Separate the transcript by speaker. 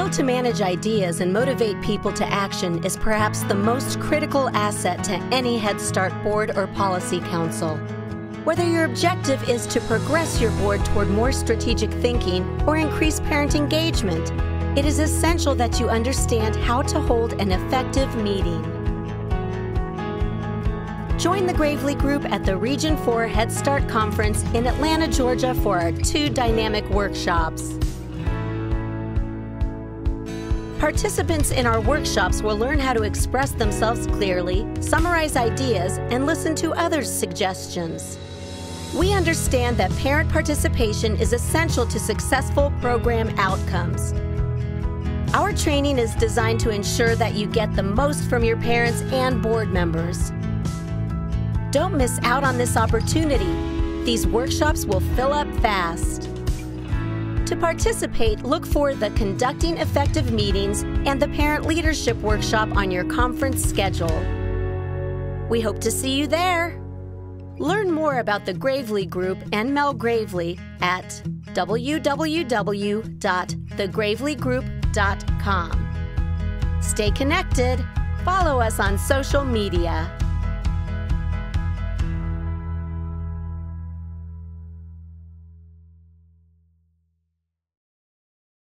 Speaker 1: skill to manage ideas and motivate people to action is perhaps the most critical asset to any Head Start board or policy council. Whether your objective is to progress your board toward more strategic thinking or increase parent engagement, it is essential that you understand how to hold an effective meeting. Join the Gravely Group at the Region 4 Head Start Conference in Atlanta, Georgia for our 2 dynamic workshops. Participants in our workshops will learn how to express themselves clearly, summarize ideas, and listen to others' suggestions. We understand that parent participation is essential to successful program outcomes. Our training is designed to ensure that you get the most from your parents and board members. Don't miss out on this opportunity. These workshops will fill up fast. To participate, look for the Conducting Effective Meetings and the Parent Leadership Workshop on your conference schedule. We hope to see you there. Learn more about the Gravely Group and Mel Gravely at www.thegravely.com. Stay connected. Follow us on social media.